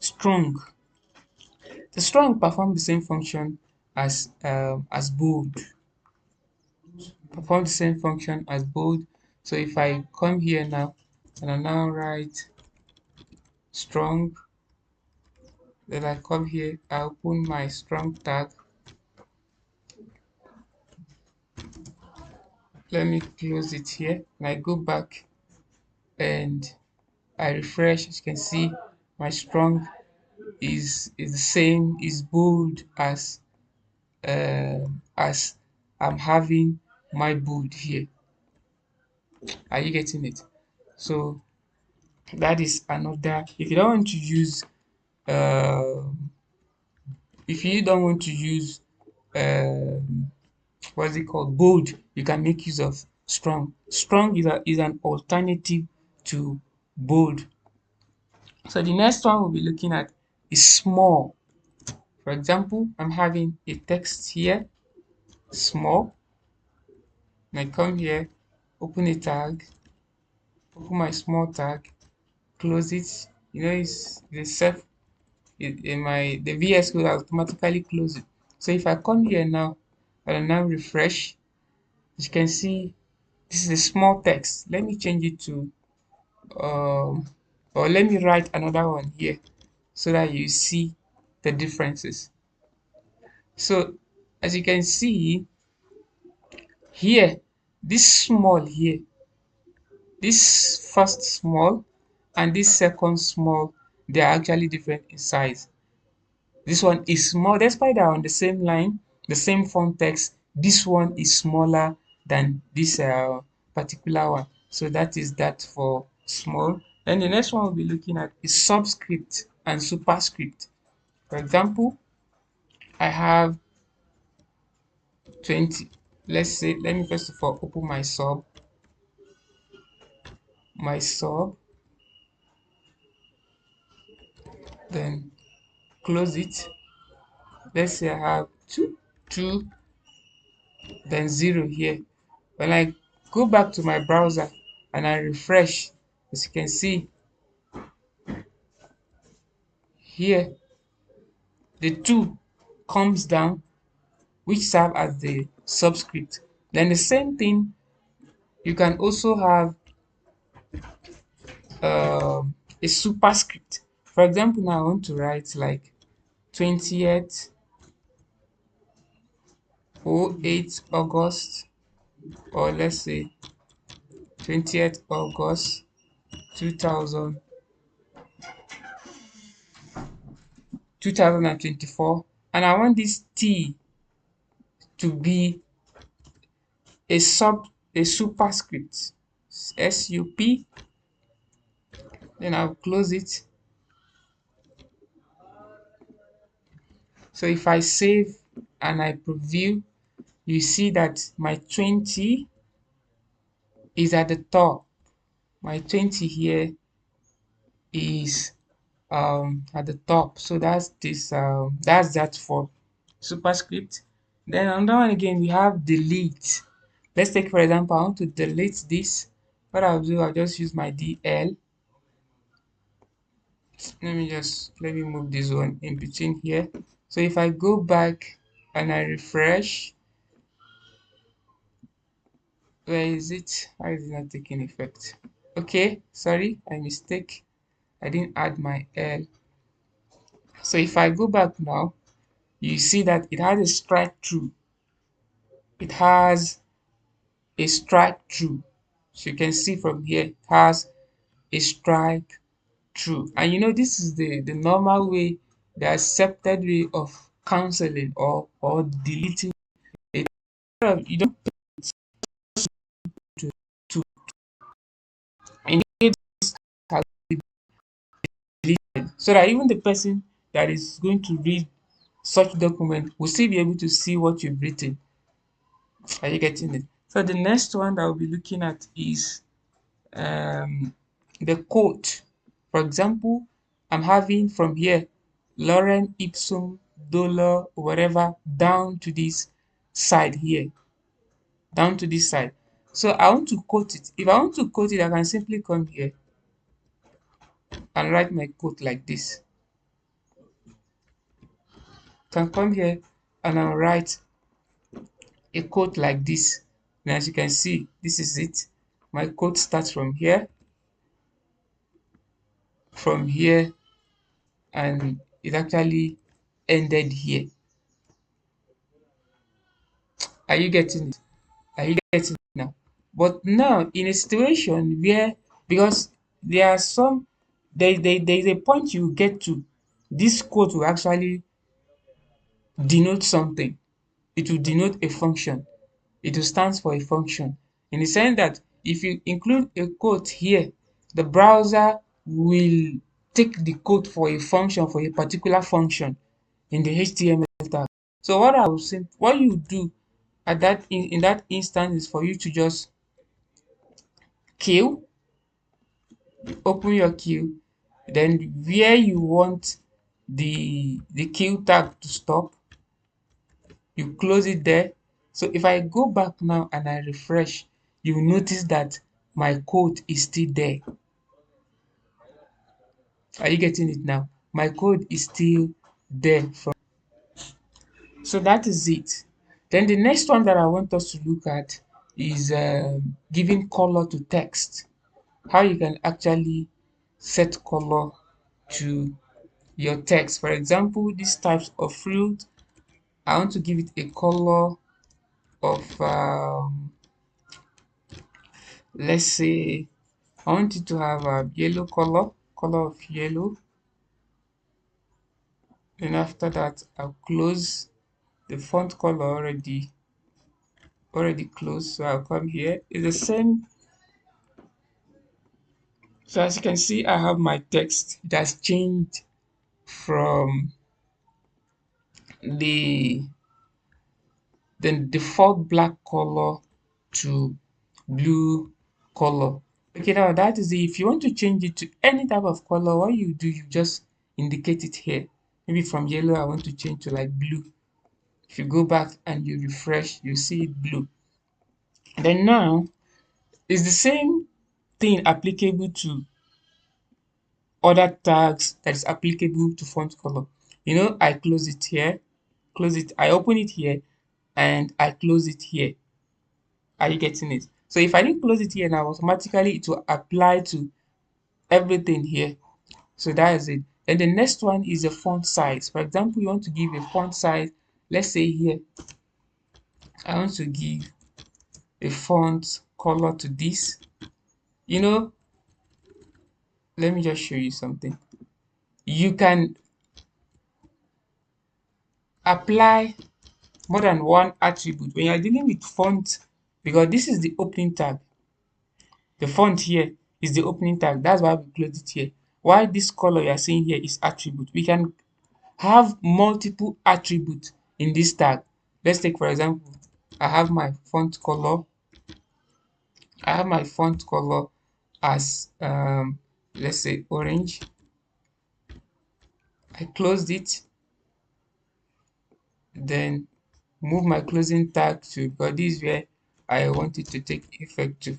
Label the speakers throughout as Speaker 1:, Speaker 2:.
Speaker 1: strong. The strong perform the same function as bold. Perform the same function as bold. So if I come here now and I now write strong, then I come here, I open my strong tag. Let me close it here and I go back and I refresh. As you can see, my strong is the same, is bold as I'm having my bold here. Are you getting it? So that is another. If you don't want to use uh, if you don't want to use what's it called, bold, you can make use of strong. Strong is an alternative to bold. So the next one we'll be looking at is small. For example, I'm having a text here, small, and I come here, open a tag, open my small tag, close it. You know, it's the self in my the VS Code automatically close it. So if I come here now and I now refresh, as you can see, this is a small text. Let me change it to or let me write another one here so that you see the differences. So as you can see here, this small here, this first small and this second small, they are actually different in size. This one is small, despite they are on the same line, the same font text. This one is smaller than this particular one. So that is that for small. Then the next one we'll be looking at is subscript and superscript. For example, I have 20. Let's say, let me first of all open my sub, then close it. Let's say I have 2, then 0 here. When I go back to my browser and I refresh, as you can see here, the 2 comes down, which serve as the subscript. Then the same thing, you can also have a superscript. For example, now I want to write like 20th 08 August, or let's say 20th August 2000 2024, and I want this T to be a superscript, SUP. Then I'll close it. So if I save and I preview, you see that my 20 is at the top. My 20 here is at the top. So that's this that's that for superscript. Then another one again, we have delete. Let's take for example, I want to delete this. What I'll do, I'll just use my DL. Let me move this one in between here. So if I go back and I refresh, where is it? Why is it not taking effect? Okay, sorry, I mistake. I didn't add my L. So if I go back now, you see that it has a strike through. It has a strike through. So you can see from here, it has a strike through. And you know, this is the normal way, the accepted way of cancelling or deleting it. You don't to to and it has been deleted, so that even the person that is going to read such document will still be able to see what you've written. Are you getting it? So the next one that we'll be looking at is the quote. For example, I'm having from here Lorem ipsum dolor whatever down to this side here, down to this side. So I want to quote it. If I want to quote it, I can simply come here and write my quote like this. Can come here and I'll write a code like this. And as you can see, this is it. My code starts from here, and it actually ended here. Are you getting it? Are you getting it now? But now, in a situation where, because there are some, there's a point you get to, this code will actually denote something. It will denote a function. It will stand for a function. In the sense that if you include a quote here, the browser will take the code for a function, for a particular function in the HTML tag. So what I will say, what you do at that in that instance is for you to just queue, open your queue, then where you want the queue tag to stop, you close it there. So if I go back now and I refresh, you will notice that my code is still there. Are you getting it now? My code is still there. So that is it. Then the next one that I want us to look at is giving color to text. How you can actually set color to your text. For example, these types of fruit, I want to give it a color of let's say I want it to have a yellow color of yellow. Then after that, I'll close the font color already closed. So I'll come here. It's the same. So as you can see, I have my text. It has changed from the default black color to blue color. Okay, now that is it. If you want to change it to any type of color, what you do, you just indicate it here. Maybe from yellow, I want to change to like blue. If you go back and you refresh, you see it blue. Then now, it's the same thing applicable to other tags that is applicable to font color. You know, I close it here, close it, I open it here, and I close it here. Are you getting it? So if I didn't close it here now, automatically it will apply to everything here. So that is it. And the next one is the font size. For example, you want to give a font size. Let's say here, I want to give a font color to this. You know, let me just show you something. You can apply more than one attribute when you're dealing with font, because this is the opening tag. The font here is the opening tag. That's why we close it here. Why this color you are seeing here is attribute. We can have multiple attributes in this tag. Let's take for example, I have my font color. I have my font color as let's say orange. I closed it, then move my closing tag to, because this is where I want it to take effect to.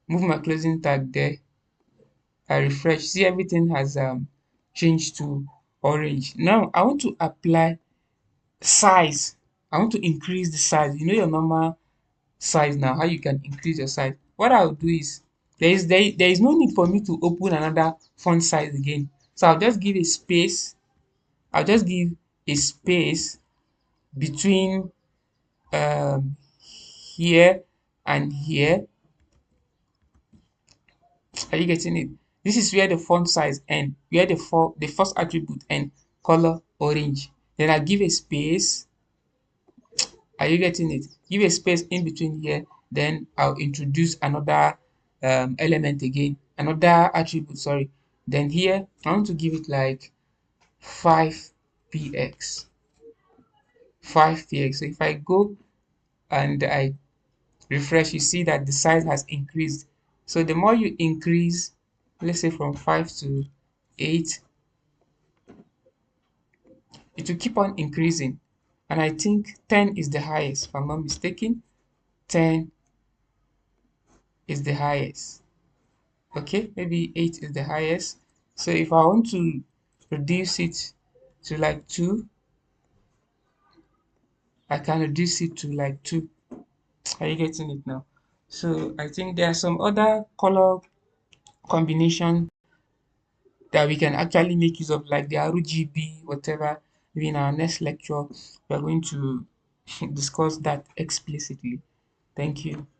Speaker 1: Move my closing tag there. I refresh. See, everything has changed to orange. Now I want to apply size. I want to increase the size. You know your normal size now, how you can increase your size. What I'll do is there is no need for me to open another font size again. So I'll just give a space. I'll just give a space between here and here. Are you getting it? This is where the font size end, where the first attribute end, color orange. Then I give a space. Are you getting it? Give a space in between here. Then I'll introduce another element again, another attribute. Sorry. Then here I want to give it like 5px. 5px. So if I go and I refresh, you see that the size has increased. So the more you increase, let's say from 5 to 8, it will keep on increasing. And I think 10 is the highest, if I'm not mistaken. 10 is the highest. Okay, maybe 8 is the highest. So if I want to reduce it to like 2, I can reduce it to like 2. Are you getting it now? So I think there are some other color combination that we can actually make use of, like the RGB, whatever. Maybe in our next lecture, we are going to discuss that explicitly. Thank you.